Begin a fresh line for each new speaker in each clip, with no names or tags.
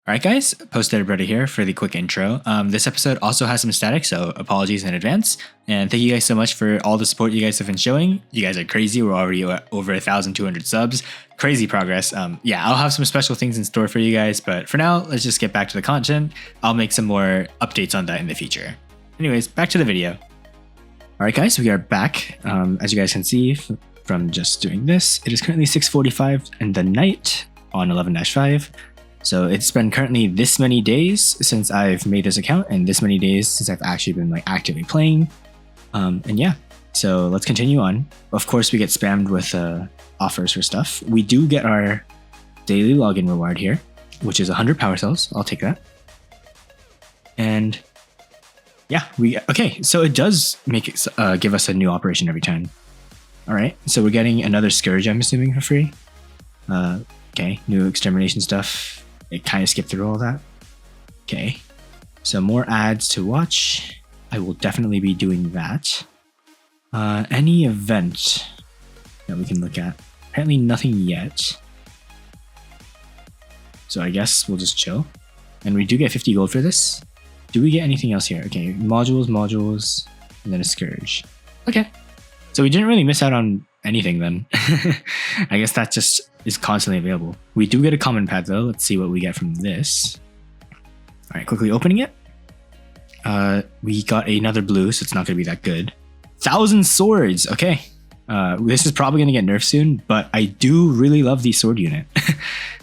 Alright guys, Post-Editor here for the quick intro. This episode also has some static, so apologies in advance. And thank you guys so much for all the support you guys have been showing. You guys are crazy, we're already at over 1,200 subs. Crazy progress. Yeah, I'll have some special things in store for you guys, but for now, let's just get back to the content. I'll make some more updates on that in the future. Anyways, back to the video. Alright guys, we are back. As you guys can see from just doing this, it is currently 6:45 in the night on 11-5. So it's been currently this many days since I've made this account and this many days since I've actually been actively playing. And yeah, so let's continue on. Of course, we get spammed with offers for stuff. We do get our daily login reward here, which is 100 power cells. I'll take that. And yeah, okay. So it does make it give us a new operation every time. All right, so we're getting another Scourge, I'm assuming, for free. Okay, new extermination stuff. It kind of skipped through all that. Okay, so more ads to watch. I will definitely be doing that. Any event that we can look at? Apparently nothing yet. So I guess we'll just chill. And we do get 50 gold for this. Do we get anything else here? Okay, modules, and then a Scourge. Okay, so we didn't really miss out on anything then. I guess that just is constantly available. We do get a common pad though. Let's see what we get from this. All right, quickly opening it. We got another blue, so it's not going to be that good. 1,000 swords. Okay. This is probably going to get nerfed soon, but I do really love the sword unit.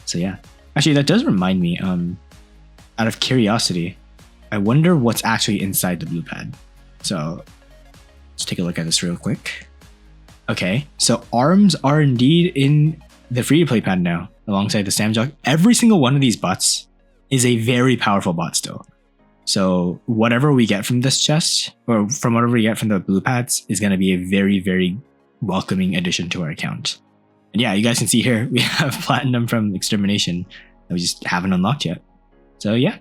So yeah. Actually, that does remind me, out of curiosity, I wonder what's actually inside the blue pad. So let's take a look at this real quick. Okay, so arms are indeed in the free-to-play pad now, alongside the Samjock. Every single one of these bots is a very powerful bot still. So whatever we get from this chest, or from whatever we get from the blue pads, is going to be a very, very welcoming addition to our account. And yeah, you guys can see here, we have Platinum from Extermination that we just haven't unlocked yet. So yeah,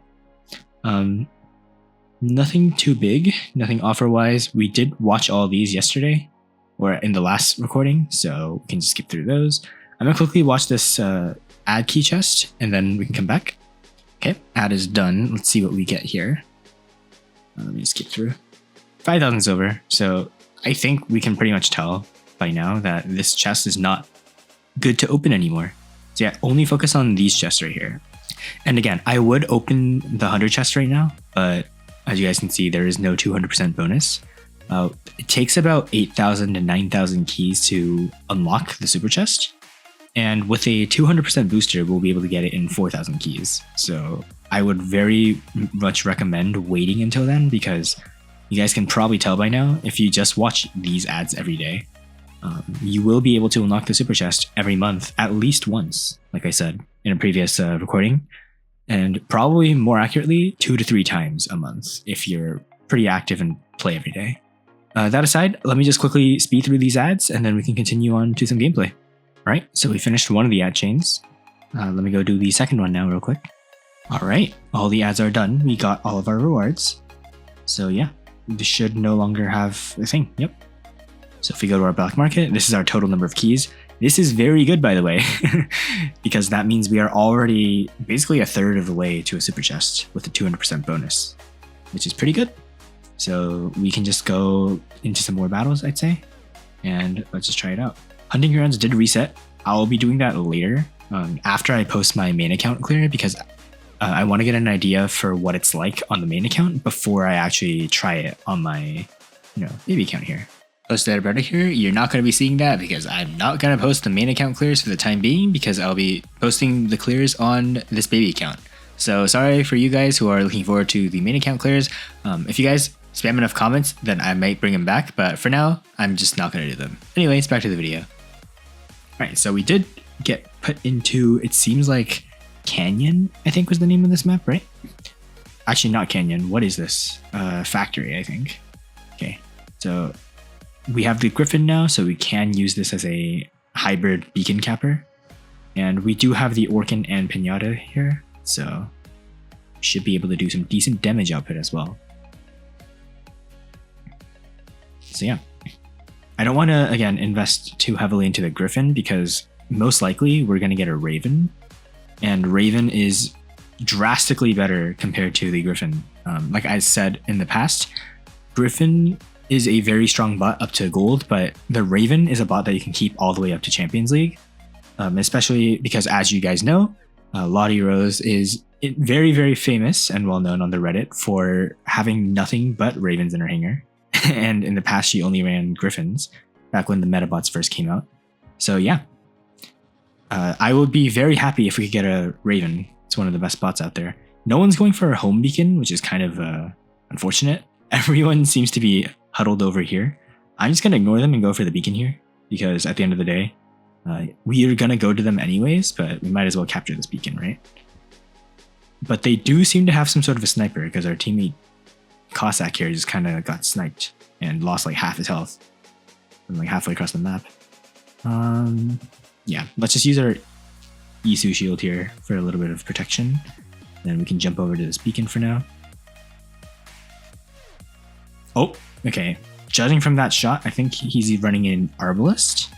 nothing too big, nothing offer-wise. We did watch all these yesterday, or in the last recording, so we can just skip through those. I'm gonna quickly watch this ad key chest, and then we can come back. Okay, ad is done. Let's see what we get here. Let me skip through. 5,000 silver, so I think we can pretty much tell by now that this chest is not good to open anymore. So yeah, only focus on these chests right here. And again, I would open the 100 chest right now, but as you guys can see, there is no 200% bonus. It takes about 8,000 to 9,000 keys to unlock the super chest. And with a 200% booster, we'll be able to get it in 4,000 keys. So I would very much recommend waiting until then, because you guys can probably tell by now, if you just watch these ads every day, you will be able to unlock the super chest every month, at least once, like I said in a previous recording. And probably more accurately, 2 to 3 times a month if you're pretty active and play every day. That aside, let me just quickly speed through these ads and then we can continue on to some gameplay. Alright, so we finished one of the ad chains. Let me go do the second one now real quick. Alright, all the ads are done. We got all of our rewards. So yeah, this should no longer have a thing. Yep. So if we go to our black market, this is our total number of keys. This is very good, by the way, because that means we are already basically a third of the way to a super chest with a 200% bonus, which is pretty good. So we can just go into some more battles, I'd say, and let's just try it out. Hunting grounds did reset. I'll be doing that later, after I post my main account clear, because I want to get an idea for what it's like on the main account before I actually try it on my, baby account here. Post-Editor here, you're not going to be seeing that because I'm not going to post the main account clears for the time being, because I'll be posting the clears on this baby account. So sorry for you guys who are looking forward to the main account clears. If you guys spam enough comments, then I might bring them back, but for now, I'm just not going to do them. Anyways, back to the video. Alright, so we did get put into, it seems like Canyon, I think was the name of this map, right? Actually, not Canyon. What is this? Factory, I think. Okay, so we have the Griffin now, so we can use this as a hybrid beacon capper. And we do have the Orkin and Pinata here, so we should be able to do some decent damage output as well. So yeah, I don't want to, again, invest too heavily into the Griffin because most likely we're going to get a Raven. And Raven is drastically better compared to the Griffin. Like I said in the past, Griffin is a very strong bot up to gold, but the Raven is a bot that you can keep all the way up to Champions League, especially because, as you guys know, Lottie Rose is very, very famous and well known on the Reddit for having nothing but Ravens in her hanger. And in the past, she only ran Griffins back when the Metabots first came out. So yeah, I would be very happy if we could get a Raven. It's one of the best bots out there. No one's going for a home beacon, which is kind of unfortunate. Everyone seems to be huddled over here. I'm just going to ignore them and go for the beacon here, because at the end of the day, we are going to go to them anyways, but we might as well capture this beacon, right? But they do seem to have some sort of a sniper, because our teammate Cossack here just kind of got sniped and lost like half his health from like halfway across the map. Yeah, let's just use our Isu shield here for a little bit of protection. Then we can jump over to this beacon for now. Oh, okay. Judging from that shot, I think he's running in Arbalest.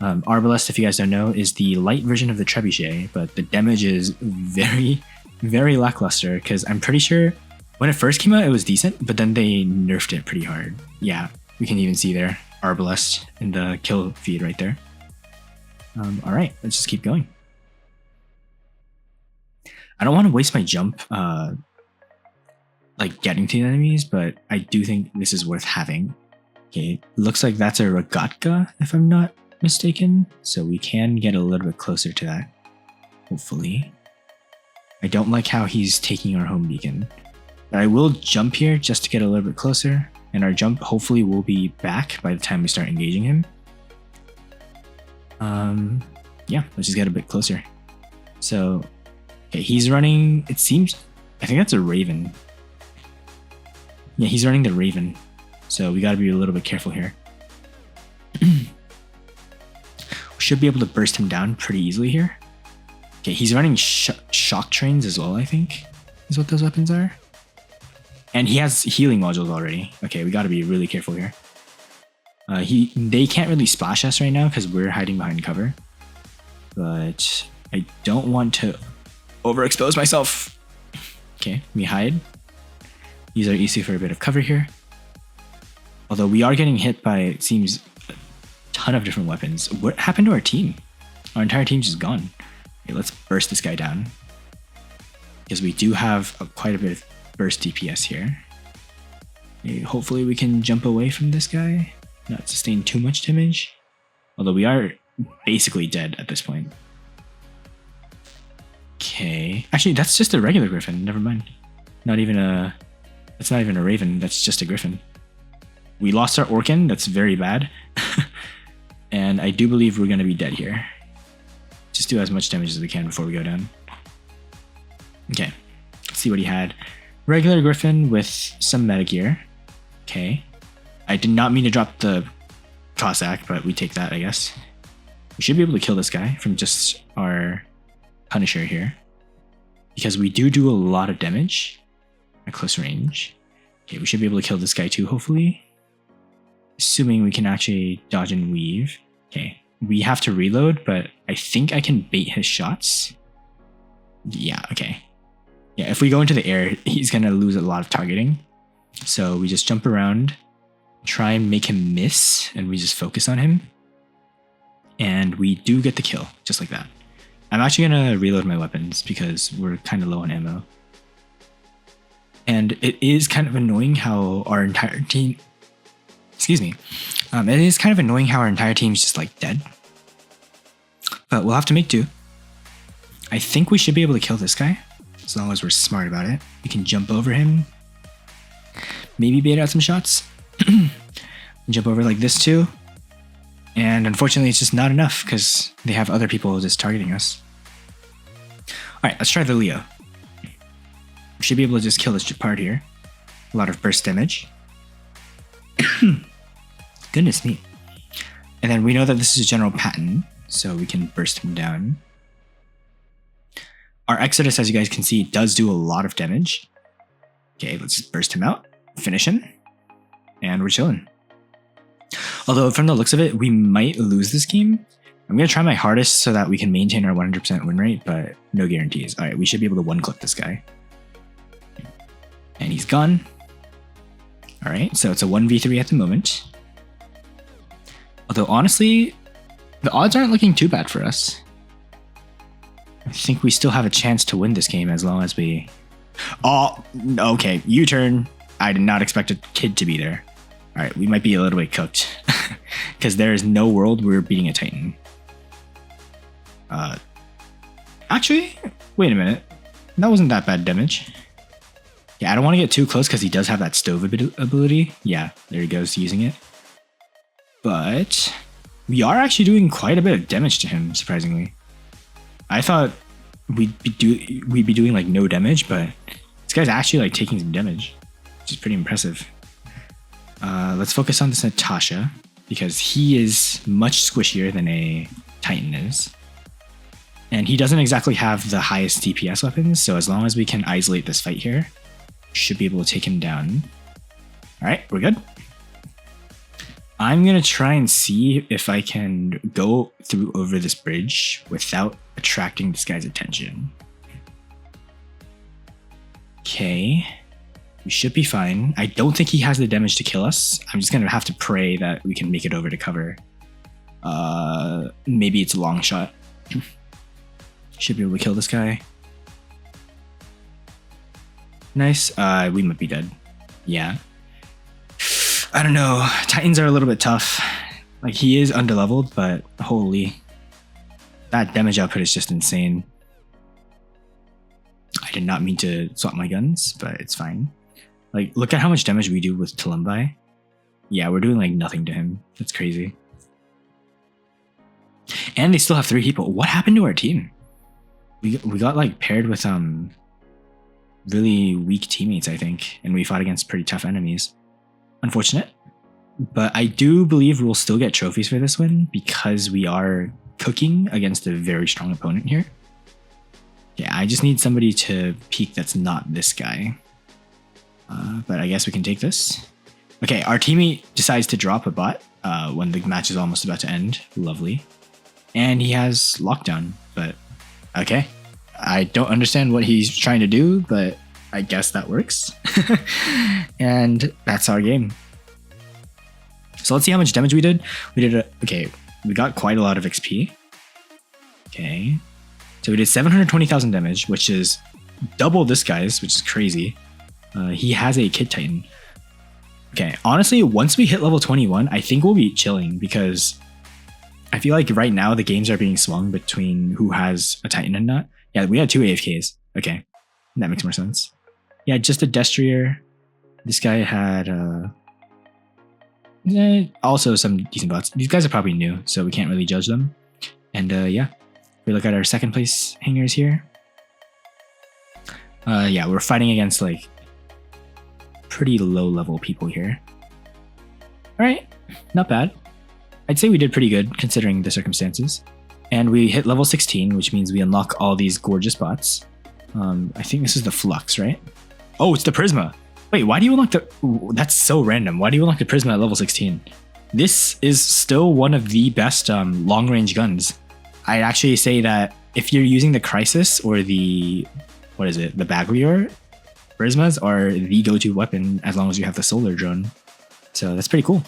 Arbalest, if you guys don't know, is the light version of the Trebuchet, but the damage is very, very lackluster, because I'm pretty sure when it first came out it was decent, but then they nerfed it pretty hard. Yeah, we can even see there Arbalest in the kill feed right there. Alright, let's just keep going. I don't want to waste my jump like getting to the enemies, but I do think this is worth having. Okay, looks like that's a Rogatka, if I'm not mistaken, so we can get a little bit closer to that, hopefully. I don't like how he's taking our home beacon, but I will jump here just to get a little bit closer, and our jump hopefully will be back by the time we start engaging him. Yeah, let's just get a bit closer. So, okay, he's running, it seems, I think that's a Raven. Yeah, he's running the Raven, so we gotta be a little bit careful here. We should be able to burst him down pretty easily here. Okay, he's running shock trains as well, I think, is what those weapons are. And he has healing modules already. Okay, we gotta be really careful here. They can't really splash us right now because we're hiding behind cover. But I don't want to overexpose myself. Okay, let me hide. Use our EC for a bit of cover here. Although we are getting hit by, it seems, a ton of different weapons. What happened to our team? Our entire team's just gone. Okay, let's burst this guy down, because we do have quite a bit of burst DPS here. Okay, hopefully we can jump away from this guy, not sustain too much damage. Although we are basically dead at this point. Okay, actually that's just a regular Griffin, never mind. That's not even a Raven, that's just a Griffin. We lost our Orkin, that's very bad. And I do believe we're going to be dead here. Just do as much damage as we can before we go down. Okay, let's see what he had. Regular Griffin with some meta gear. Okay. I did not mean to drop the Cossack, but we take that, I guess. We should be able to kill this guy from just our Punisher here, because we do a lot of damage at close range. Okay, we should be able to kill this guy too, hopefully. Assuming we can actually dodge and weave. Okay, we have to reload, but I think I can bait his shots. Yeah, okay. Yeah, if we go into the air, he's gonna lose a lot of targeting. So we just jump around, try and make him miss, and we just focus on him. And we do get the kill, just like that. I'm actually gonna reload my weapons because we're kind of low on ammo. And it is kind of annoying how our entire team... Excuse me. It is kind of annoying how our entire team's just like dead. But we'll have to make do. I think we should be able to kill this guy, as long as we're smart about it. We can jump over him. Maybe bait out some shots. Jump over like this too. And unfortunately, it's just not enough because they have other people just targeting us. Alright, let's try the Leo. We should be able to just kill this part here. A lot of burst damage. Goodness me. And then we know that this is General Patton, so we can burst him down. Our Exodus, as you guys can see, does do a lot of damage. Okay, let's just burst him out, finish him, and we're chilling. Although from the looks of it, we might lose this game I'm going to try my hardest so that we can maintain our 100% win rate, but no guarantees. All right, we should be able to one-click this guy. And he's gone. All right, so it's a 1v3 at the moment. Although, honestly, the odds aren't looking too bad for us. I think we still have a chance to win this game as long as we... Oh, okay, U-turn. I did not expect a kid to be there. All right, we might be a little bit cooked. Because there is no world we're beating a Titan. Actually, wait a minute. That wasn't that bad damage. Yeah, I don't want to get too close because he does have that stove ability. Yeah, there he goes using it. But we are actually doing quite a bit of damage to him, surprisingly. I thought we'd be doing like no damage, but this guy's actually like taking some damage, which is pretty impressive. Let's focus on this Natasha because he is much squishier than a Titan is. And he doesn't exactly have the highest DPS weapons, so as long as we can isolate this fight here, we should be able to take him down. All right, we're good. I'm going to try and see if I can go through over this bridge without attracting this guy's attention. Okay, we should be fine. I don't think he has the damage to kill us. I'm just going to have to pray that we can make it over to cover. Maybe it's a long shot. Should be able to kill this guy. Nice. We might be dead. Yeah. I don't know. Titans are a little bit tough. Like, he is underleveled, but holy. That damage output is just insane. I did not mean to swap my guns, but it's fine. Like, look at how much damage we do with Tulumbai. Yeah, we're doing like nothing to him. That's crazy. And they still have 3 people. What happened to our team? We got like paired with really weak teammates, I think, and we fought against pretty tough enemies. Unfortunate, but I do believe we'll still get trophies for this win because we are cooking against a very strong opponent here. Yeah, I just need somebody to peek that's not this guy. But I guess we can take this. Okay, our teammate decides to drop a bot when the match is almost about to end. Lovely. And he has lockdown, but okay. I don't understand what he's trying to do, but I guess that works. And that's our game. So let's see how much damage we did. Okay, we got quite a lot of XP. Okay. So we did 720,000 damage, which is double this guy's, which is crazy. He has a Kid Titan. Okay, honestly, once we hit level 21, I think we'll be chilling because I feel like right now the games are being swung between who has a Titan and not. Yeah, we had 2 AFKs. Okay, that makes more sense. Yeah, just a Destrier. This guy had also some decent bots. These guys are probably new, so we can't really judge them. And yeah, we look at our second place hangers here. Yeah, we're fighting against like pretty low level people here. All right, not bad. I'd say we did pretty good considering the circumstances. And we hit level 16, which means we unlock all these gorgeous bots. I think this is the Flux, right? Oh, it's the Prisma. Wait, why do you unlock the... Ooh, that's so random. Why do you unlock the Prisma at level 16? This is still one of the best long-range guns. I'd actually say that if you're using the Crisis or the... What is it? The Baglior, Prismas are the go-to weapon as long as you have the Solar Drone. So that's pretty cool.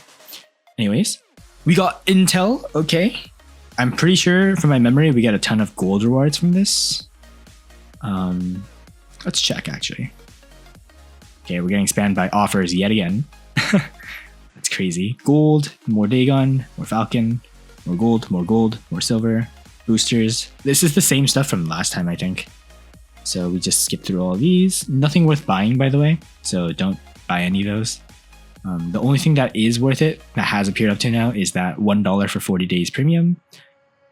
Anyways, we got Intel. Okay. I'm pretty sure from my memory we get a ton of gold rewards from this. Let's check actually. Okay, we're getting spammed by offers yet again. That's crazy. Gold, more Dagon, more Falcon, more gold, more silver, boosters. This is the same stuff from last time, I think. So we just skip through all of these. Nothing worth buying, by the way, so don't buy any of those. The only thing that is worth it that has appeared up to now is that $1 for 40 days premium,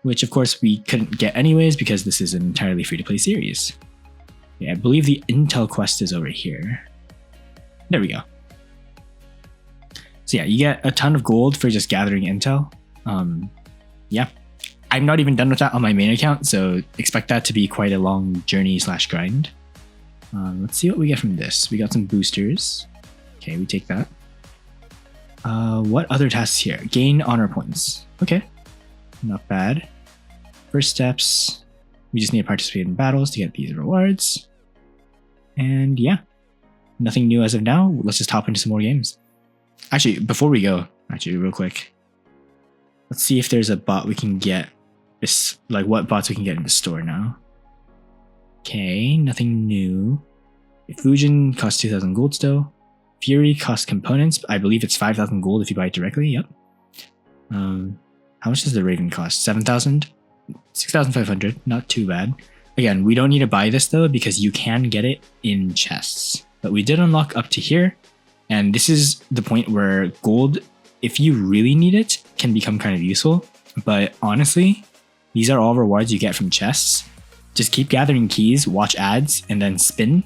which of course we couldn't get anyways because this is an entirely free-to-play series. Yeah, I believe the Intel quest is over here. There we go. So yeah, you get a ton of gold for just gathering intel. Yeah, I'm not even done with that on my main account, so expect that to be quite a long journey / grind. Let's see what we get from this. We got some boosters. Okay, we take that. What other tasks here? Gain honor points. Okay, not bad. first steps. We just need to participate in battles to get these rewards. And yeah, nothing new as of now. Let's just hop into some more games. Actually, before we go, real quick, let's see if there's a bot we can get. This, like, what bots we can get in the store now. Okay, nothing new. Fujin costs 2,000 gold still. Fury costs components. I believe it's 5,000 gold if you buy it directly. Yep. How much does the Raven cost? 7,000? 6,500. Not too bad. Again, we don't need to buy this though because you can get it in chests. But we did unlock up to here. And this is the point where gold, if you really need it, can become kind of useful. But honestly, these are all rewards you get from chests. Just keep gathering keys, watch ads, and then spin.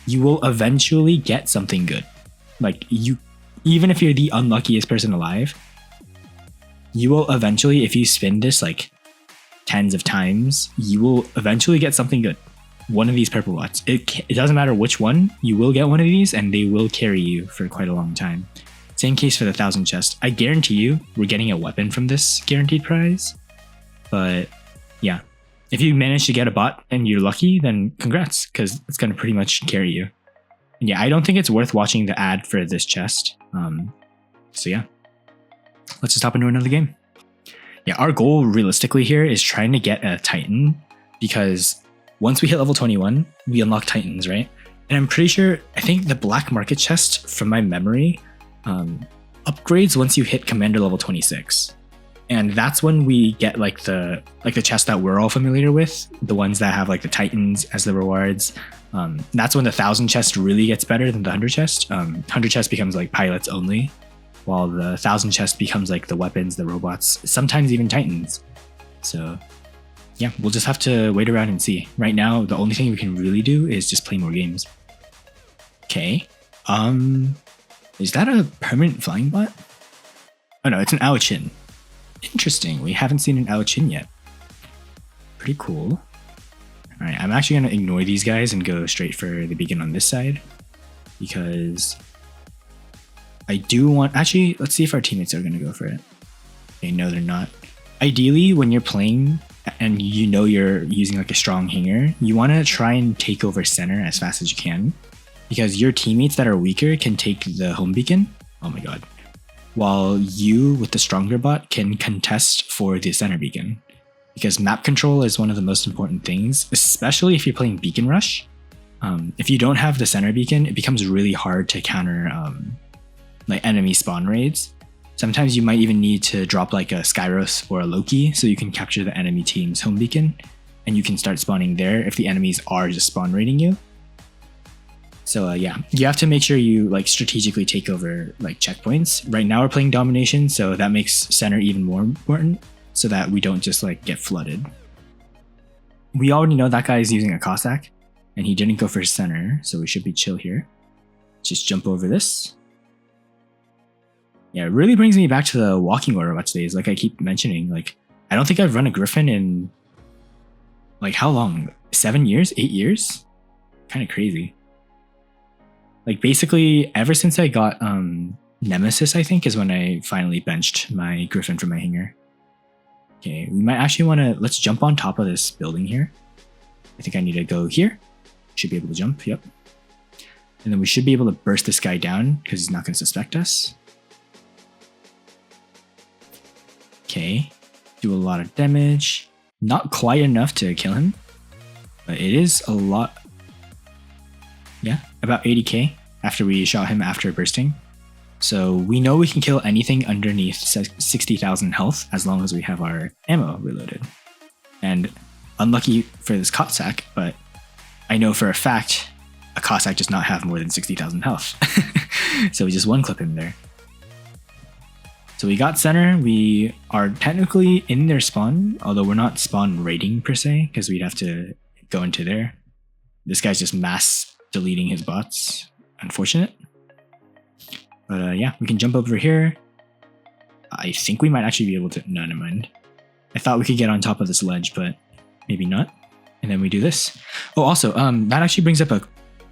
You will eventually get something good. Like, you, even if you're the unluckiest person alive, you will eventually, if you spin this like tens of times, you will eventually get something good. One of these purple bots. It doesn't matter which one, you will get one of these and they will carry you for quite a long time. Same case for the 1,000 chest. I guarantee you we're getting a weapon from this guaranteed prize. But yeah, if you manage to get a bot and you're lucky, then congrats, because it's going to pretty much carry you. And yeah, I don't think it's worth watching the ad for this chest. So yeah, let's just hop into another game. Yeah, our goal realistically here is trying to get a Titan, because once we hit level 21, we unlock Titans, right? And I'm pretty sure, I think the black market chest, from my memory, upgrades once you hit commander level 26. And that's when we get like the chest that we're all familiar with, the ones that have like the Titans as the rewards. That's when the 1,000 chest really gets better than the 100 chest. 100 chest becomes like pilots only, while the 1,000 chest becomes like the weapons, the robots, sometimes even Titans. So yeah, we'll just have to wait around and see. Right now, the only thing we can really do is just play more games. Okay. Is that a permanent flying bot? Oh no, it's an Aochin. Interesting, we haven't seen an Aochin yet. Pretty cool. Alright, I'm actually going to ignore these guys and go straight for the beacon on this side, because I do want... Actually, let's see if our teammates are going to go for it. Okay, no, they're not. Ideally, when you're playing and you know you're using like a strong hanger, you want to try and take over center as fast as you can, because your teammates that are weaker can take the home beacon. Oh my god. While you, with the stronger bot, can contest for the center beacon. Because map control is one of the most important things, especially if you're playing beacon rush. If you don't have the center beacon, it becomes really hard to counter like enemy spawn raids. Sometimes you might even need to drop like a Skyros or a Loki so you can capture the enemy team's home beacon, and you can start spawning there if the enemies are just spawn raiding you. So yeah, you have to make sure you like strategically take over like checkpoints. Right now we're playing domination, so that makes center even more important, so that we don't just like get flooded. We already know that guy is using a Cossack, and he didn't go for center, so we should be chill here. Just jump over this. Yeah, it really brings me back to the walking War Robots days, like I keep mentioning. Like, I don't think I've run a Griffin in like how long? 7 years? 8 years? Kind of crazy. Like basically ever since I got Nemesis, I think, is when I finally benched my Griffin from my hanger. Okay, we might actually want to, let's jump on top of this building here. I think I need to go here. Should be able to jump, yep. And then we should be able to burst this guy down because he's not going to suspect us. Okay, do a lot of damage. Not quite enough to kill him, but it is a lot. Yeah, about 80k after we shot him after bursting. So we know we can kill anything underneath 60,000 health as long as we have our ammo reloaded. And unlucky for this Cossack, but I know for a fact a Cossack does not have more than 60,000 health. So we just one clip him there. So we got center. We are technically in their spawn, although we're not spawn raiding per se, because we'd have to go into there. This guy's just mass deleting his bots. Unfortunate. But yeah, we can jump over here. I think we might actually be able to... No, never mind. I thought we could get on top of this ledge, but maybe not. And then we do this. Oh, also, that actually brings up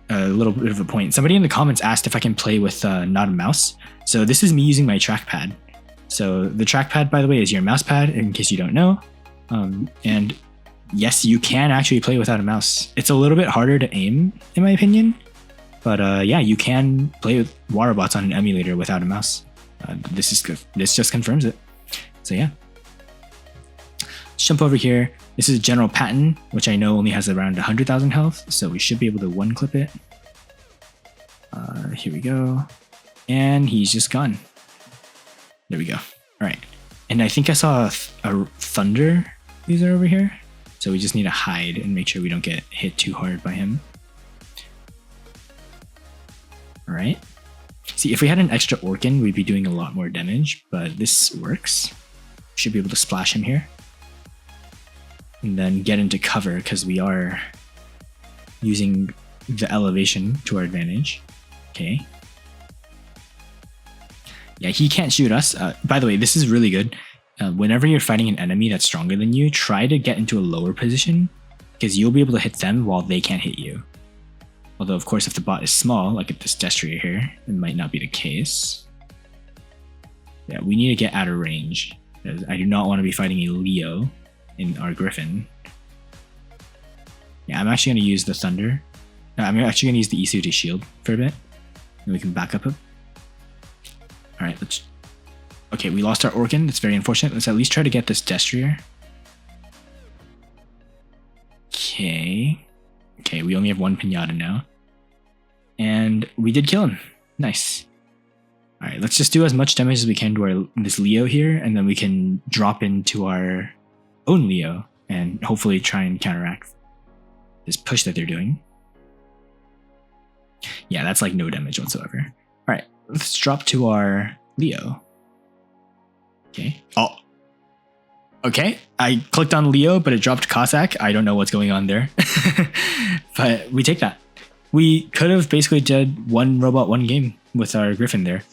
a little bit of a point. Somebody in the comments asked if I can play with not a mouse. So this is me using my trackpad. So the trackpad, by the way, is your mouse pad, in case you don't know. And yes, you can actually play without a mouse. It's a little bit harder to aim, in my opinion. But yeah, you can play with War Robots on an emulator without a mouse. This just confirms it. So yeah. Let's jump over here. This is General Patton, which I know only has around 100,000 health, so we should be able to one clip it. Here we go. And he's just gone. There we go. All right. And I think I saw a thunder user over here. So we just need to hide and make sure we don't get hit too hard by him. All right. See, if we had an extra Orkin, we'd be doing a lot more damage, but this works. Should be able to splash him here. And then get into cover because we are using the elevation to our advantage. Okay. Yeah, he can't shoot us. By the way, this is really good. Whenever you're fighting an enemy that's stronger than you, try to get into a lower position because you'll be able to hit them while they can't hit you. Although, of course, if the bot is small, like at this Destrier here, it might not be the case. Yeah, we need to get out of range. I do not want to be fighting a Leo in our Griffin. Yeah, I'm actually going to use the Thunder. No, I'm actually going to use the Isu to shield for a bit. And we can back up. Alright, let's... Okay, we lost our Orkin. That's very unfortunate. Let's at least try to get this Destrier. Okay. Okay, we only have one Pinata now. And we did kill him. Nice. Alright, let's just do as much damage as we can to this Leo here, and then we can drop into our own Leo and hopefully try and counteract this push that they're doing. Yeah, that's like no damage whatsoever. Alright, let's drop to our Leo. Okay. Oh. Okay, I clicked on Leo, but it dropped Cossack. I don't know what's going on there. But we take that. We could have basically did one robot, one game with our Griffin there.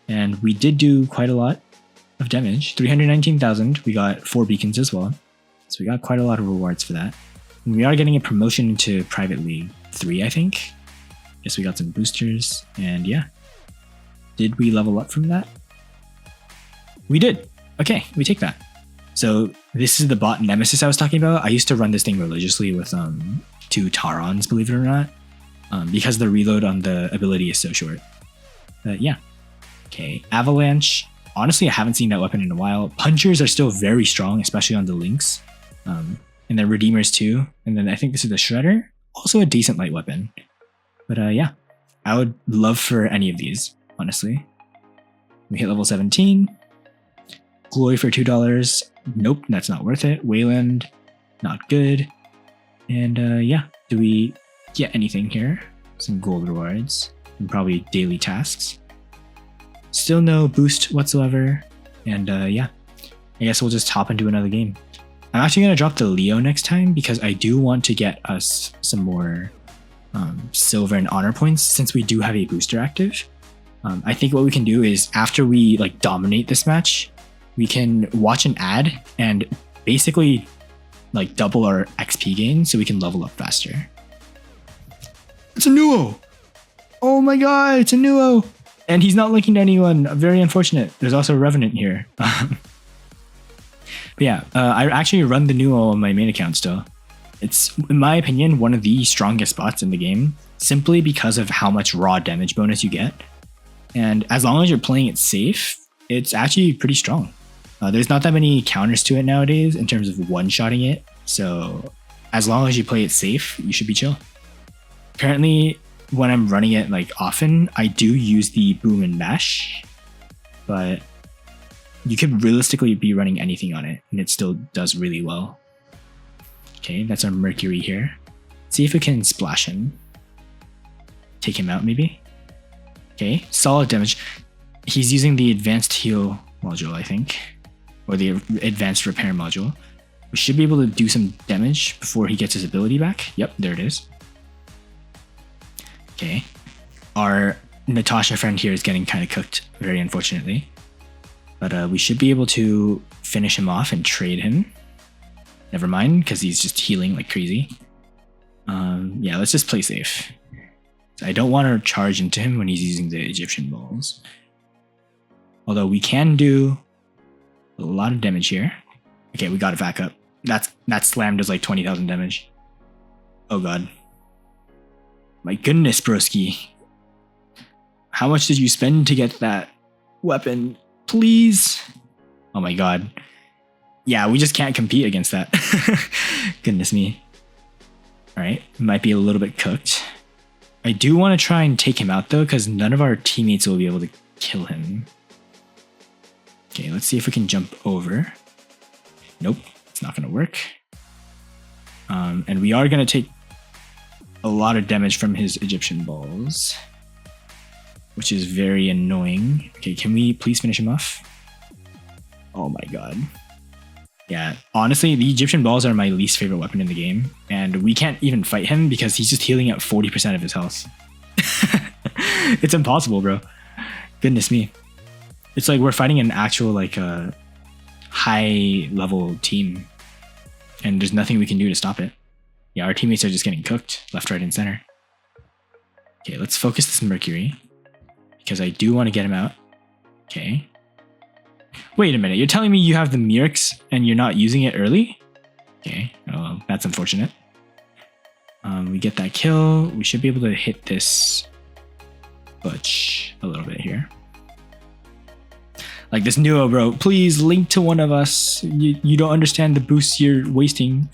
And we did do quite a lot of damage. 319,000. We got 4 beacons as well. So we got quite a lot of rewards for that. And we are getting a promotion into Private League 3, I think. Guess we got some boosters. And yeah. Did we level up from that? We did. Okay, we take that. So this is the bot Nemesis I was talking about. I used to run this thing religiously with 2 Tarons, believe it or not. Because the reload on the ability is so short. But yeah. Okay, Avalanche. Honestly, I haven't seen that weapon in a while. Punchers are still very strong, especially on the Lynx. And then Redeemers too. And then I think this is the Shredder. Also a decent light weapon. But yeah, I would love for any of these, honestly. We hit level 17. Glory for $2. Nope, that's not worth it. Wayland, not good. And yeah, do we get anything here? Some gold rewards and probably daily tasks. Still no boost whatsoever. And yeah, I guess we'll just hop into another game. I'm actually going to drop the Leo next time because I do want to get us some more silver and honor points since we do have a booster active. I think what we can do is after we like dominate this match, we can watch an ad and basically like double our XP gain so we can level up faster. It's a Nuo! Oh my god, it's a Nuo! And he's not linking to anyone. Very unfortunate. There's also a Revenant here. But yeah, I actually run the Nuo on my main account still. It's, in my opinion, one of the strongest bots in the game simply because of how much raw damage bonus you get. And as long as you're playing it safe, it's actually pretty strong. There's not that many counters to it nowadays in terms of one-shotting it, so as long as you play it safe, you should be chill. Apparently, when I'm running it like often, I do use the boom and bash, but you could realistically be running anything on it, and it still does really well. Okay, that's our Mercury here. See if we can splash him. Take him out, maybe? Okay, solid damage. He's using the advanced heal module, I think. Or the advanced repair module. We should be able to do some damage before he gets his ability back. Yep, there it is. Okay. Our Natasha friend here is getting kind of cooked, very unfortunately. But we should be able to finish him off and trade him. Never mind, because he's just healing like crazy. Yeah, let's just play safe. I don't want to charge into him when he's using the Egyptian balls. Although we can do a lot of damage here. Okay, we got it back up. that slam does like 20,000 damage. Oh god. My goodness, broski. How much did you spend to get that weapon? Please. Oh my god. Yeah, we just can't compete against that. Goodness me. Alright, might be a little bit cooked. I do want to try and take him out though, because none of our teammates will be able to kill him. Okay, let's see if we can jump over. Nope, it's not going to work. And we are going to take a lot of damage from his Egyptian balls, which is very annoying. Okay, can we please finish him off? Oh my god. Yeah, honestly, the Egyptian balls are my least favorite weapon in the game, and we can't even fight him because he's just healing at 40% of his health. It's impossible, bro. Goodness me. It's like we're fighting an actual like high level team, and there's nothing we can do to stop it. Yeah, our teammates are just getting cooked left, right, and center. Okay, let's focus this Mercury because I do want to get him out. Okay. Wait a minute, you're telling me you have the Murex and you're not using it early? Okay, well, that's unfortunate. We get that kill. We should be able to hit this Butch a little bit here. Like this Nuo, bro, please link to one of us. You don't understand the boosts you're wasting.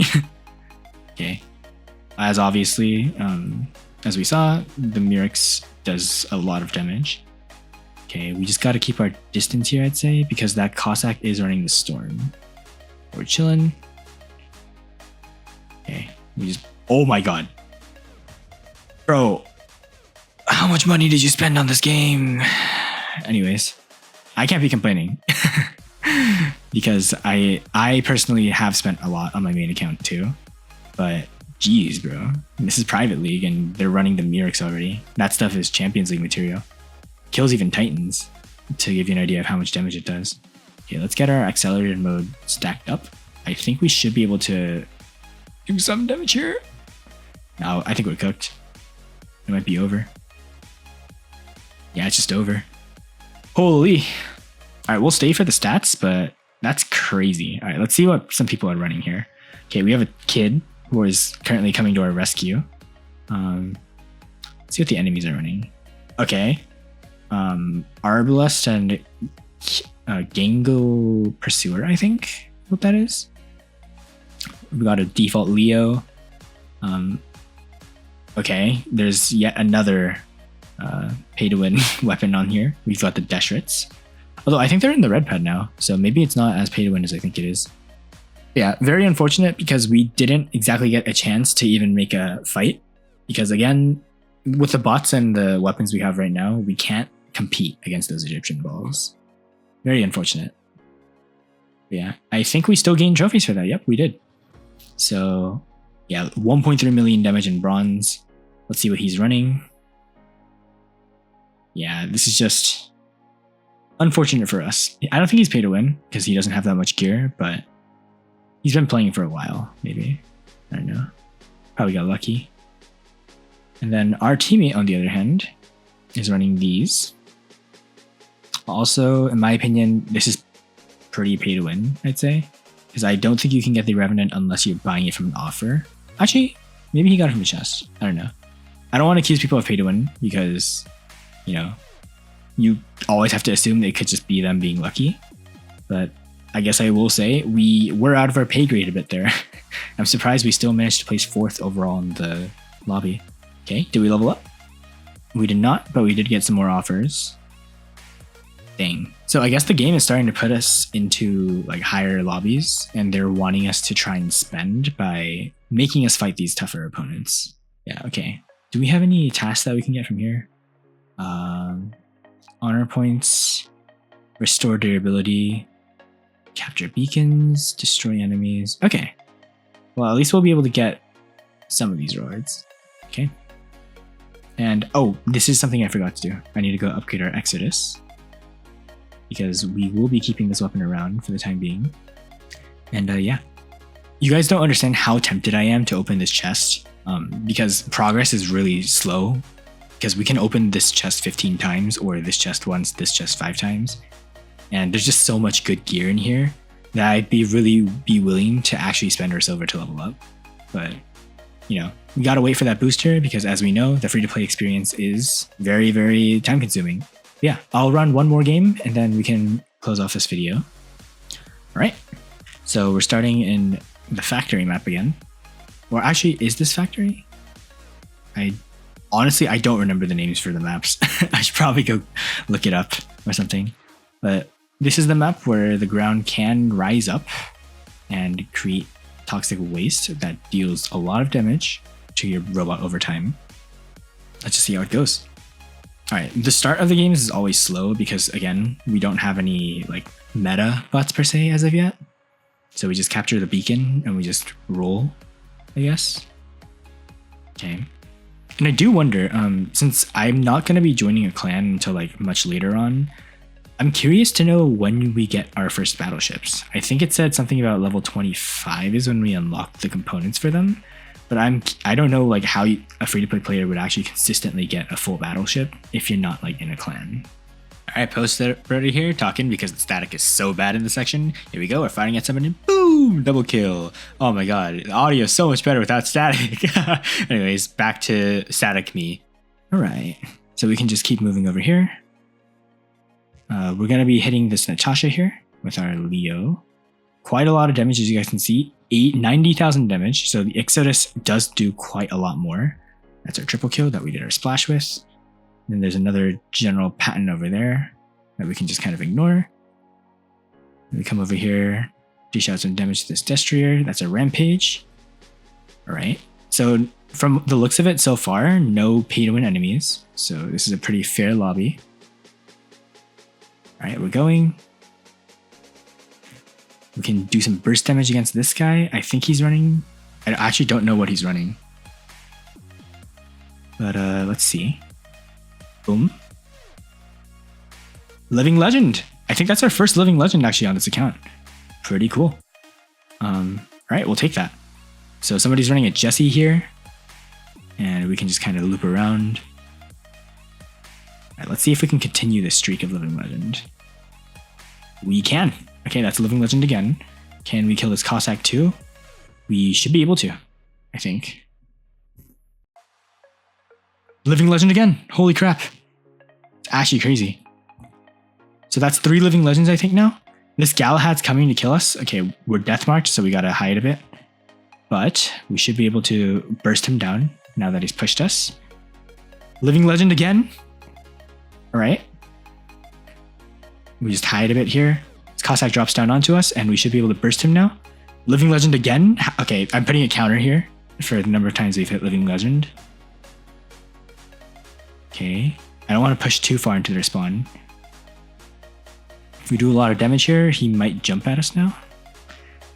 Okay. As obviously, as we saw, the Murex does a lot of damage. Okay, we just got to keep our distance here, I'd say, because that Cossack is running the storm. We're chilling. Okay, we just... Oh my god. Bro, how much money did you spend on this game? Anyways, I can't be complaining. Because I personally have spent a lot on my main account too. But, geez, bro. This is Private League and they're running the Murex already. That stuff is Champions League material. Kills even Titans, to give you an idea of how much damage it does. Okay, let's get our accelerated mode stacked up. I think we should be able to do some damage here. No, I think we're cooked. It might be over. Yeah, it's just over. Holy. Alright, we'll stay for the stats, but that's crazy. Alright, let's see what some people are running here. Okay, we have a kid who is currently coming to our rescue. Let's see what the enemies are running. Okay. Arbalest and Gango Pursuer, I think what that is. We got a default Leo. Okay, there's yet another pay to win weapon on here. We've got the Deshrits. Although I think they're in the red pad now, so maybe it's not as pay to win as I think it is. Yeah, very unfortunate because we didn't exactly get a chance to even make a fight. Because again, with the bots and the weapons we have right now, we can't compete against those Egyptian balls. Very unfortunate. But yeah, I think we still gained trophies for that. Yep, we did. So yeah, 1.3 million damage in bronze. Let's see what he's running. Yeah, this is just unfortunate for us. I don't think he's pay to win because he doesn't have that much gear, but he's been playing for a while, maybe. I don't know. Probably got lucky. And then our teammate, on the other hand, is running these. Also, in my opinion, this is pretty pay to win, I'd say. Because I don't think you can get the Revenant unless you're buying it from an offer. Actually, maybe he got it from a chest. I don't know. I don't want to accuse people of pay to win because, you know, you always have to assume that it could just be them being lucky. But I guess I will say we were out of our pay grade a bit there. I'm surprised we still managed to place 4th overall in the lobby. Okay, did we level up? We did not, but we did get some more offers. Dang. So I guess the game is starting to put us into like higher lobbies and they're wanting us to try and spend by making us fight these tougher opponents. Yeah, okay. Do we have any tasks that we can get from here? Honor points, restore durability, capture beacons, destroy enemies. Okay. Well, at least we'll be able to get some of these rewards. Okay. And oh, this is something I forgot to do. I need to go upgrade our Exodus because we will be keeping this weapon around for the time being. And yeah, you guys don't understand how tempted I am to open this chest because progress is really slow because we can open this chest 15 times or this chest once, this chest 5 times. And there's just so much good gear in here that I'd be willing to actually spend our silver to level up. But, you know, we gotta wait for that booster because as we know, the free-to-play experience is very, very time-consuming. Yeah, I'll run one more game and then we can close off this video. All right, so we're starting in the factory map again. Or actually, is this factory? Honestly, I don't remember the names for the maps. I should probably go look it up or something. But this is the map where the ground can rise up and create toxic waste that deals a lot of damage to your robot over time. Let's just see how it goes. All right, the start of the game is always slow because, again, we don't have any like meta bots per se as of yet. So we just capture the beacon and we just roll, I guess. Okay. And I do wonder, since I'm not going to be joining a clan until like much later on, I'm curious to know when we get our first battleships. I think it said something about level 25 is when we unlock the components for them. But I don't know like how a free-to-play player would actually consistently get a full battleship if you're not like in a clan. Alright, Poster Brody here, talking because the static is so bad in this section. Here we go, we're fighting at someone and boom! Double kill. Oh my god, the audio is so much better without static. Anyways, back to static me. Alright, so we can just keep moving over here. We're going to be hitting this Natasha here with our Leo. Quite a lot of damage as you guys can see. 90,000 damage, so the Exodus does do quite a lot more. That's our triple kill that we did our splash with. Then there's another general pattern over there that we can just kind of ignore. Then we come over here, dish out some damage to this Destrier. That's a Rampage. Alright, so from the looks of it so far, no pay-to-win enemies. So this is a pretty fair lobby. Alright, we're going. We can do some burst damage against this guy. I think he's running. I actually don't know what he's running. But let's see. Boom. Living Legend. I think that's our first Living Legend actually on this account. Pretty cool. Alright, we'll take that. So somebody's running a Jesse here. And we can just kind of loop around. Alright, let's see if we can continue this streak of Living Legend. We can. Okay, that's a Living Legend again. Can we kill this Cossack too? We should be able to, I think. Living Legend again. Holy crap. It's actually crazy. So that's 3 Living Legends, I think, now. This Galahad's coming to kill us. Okay, we're death marked, so we gotta hide a bit. But we should be able to burst him down now that he's pushed us. Living Legend again. Alright. We just hide a bit here. Cossack drops down onto us, and we should be able to burst him now. Living Legend again. Okay, I'm putting a counter here for the number of times we've hit Living Legend. Okay, I don't want to push too far into their spawn. If we do a lot of damage here, he might jump at us now.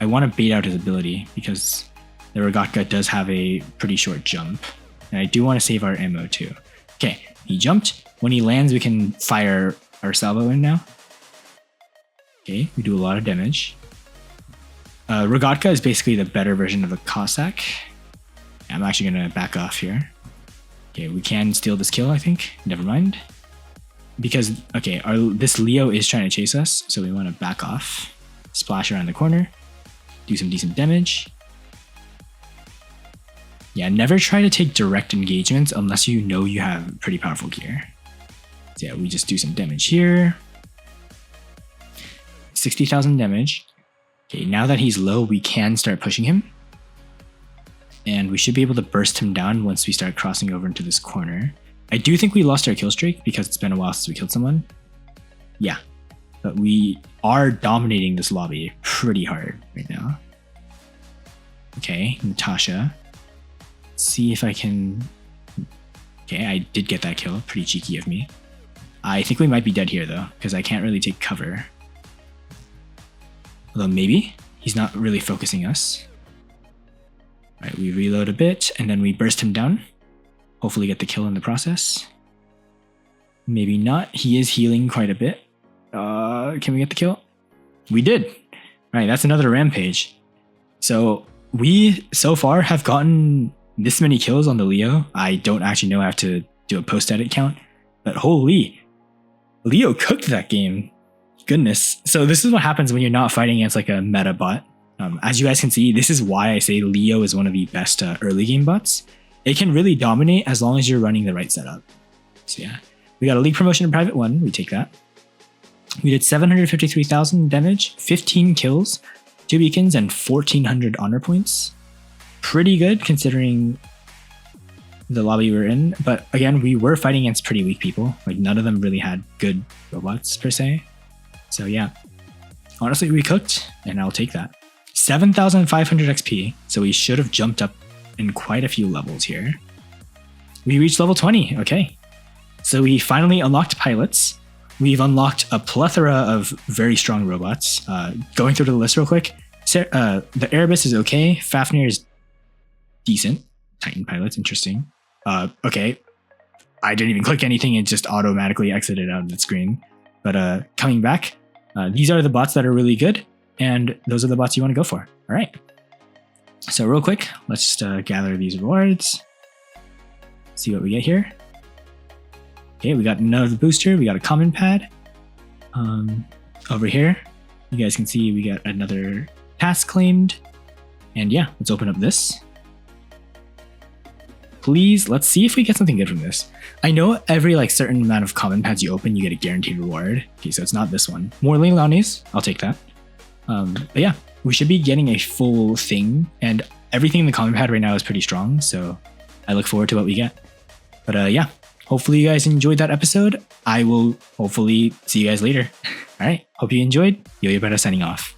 I want to bait out his ability because the Rogatka does have a pretty short jump, and I do want to save our ammo too. Okay, he jumped. When he lands, we can fire our salvo in now. Okay, we do a lot of damage. Rogatka is basically the better version of a Cossack. I'm actually going to back off here. Okay, we can steal this kill, I think. Never mind. Because, okay, this Leo is trying to chase us, so we want to back off. Splash around the corner. Do some decent damage. Yeah, never try to take direct engagements unless you know you have pretty powerful gear. So yeah, we just do some damage here. 60,000 damage. Okay, now that he's low, we can start pushing him. And we should be able to burst him down once we start crossing over into this corner. I do think we lost our kill streak because it's been a while since we killed someone. Yeah, but we are dominating this lobby pretty hard right now. Okay, Natasha. Let's see if I can... Okay, I did get that kill. Pretty cheeky of me. I think we might be dead here though, because I can't really take cover. Although maybe he's not really focusing us. Alright, we reload a bit and then we burst him down. Hopefully get the kill in the process. Maybe not. He is healing quite a bit. Can we get the kill? We did. Alright, that's another Rampage. So we so far have gotten this many kills on the Leo. I don't actually know. I have to do a post-edit count. But holy, Leo cooked that game. goodness. So this is what happens when you're not fighting against like a meta bot. As you guys can see, this is why I say Leo is one of the best early game bots. It can really dominate as long as you're running the right setup. So yeah, we got a league promotion in private 1. We take that. We did 753,000 damage, 15 kills, 2 beacons, and 1,400 honor points. Pretty good considering the lobby we were in. But again, we were fighting against pretty weak people. Like none of them really had good robots per se. So yeah, honestly, we cooked, and I'll take that. 7,500 XP. So we should have jumped up in quite a few levels here. We reached level 20. Okay. So we finally unlocked pilots. We've unlocked a plethora of very strong robots. Going through the list real quick. The Erebus is okay. Fafnir is decent. Titan pilots, interesting. Okay. I didn't even click anything. It just automatically exited out of the screen. But coming back, these are the bots that are really good. And those are the bots you want to go for. All right. So real quick, let's just gather these rewards. See what we get here. Okay, we got another booster. We got a common pad. Over here, you guys can see we got another task claimed. And yeah, let's open up this. Please, let's see if we get something good from this. I know every like certain amount of common pads you open, you get a guaranteed reward. Okay, so it's not this one. More Leilani's, I'll take that. But yeah, we should be getting a full thing, and everything in the common pad right now is pretty strong. So I look forward to what we get. But yeah, hopefully you guys enjoyed that episode. I will hopefully see you guys later. All right, hope you enjoyed. Yo-Yo Better signing off.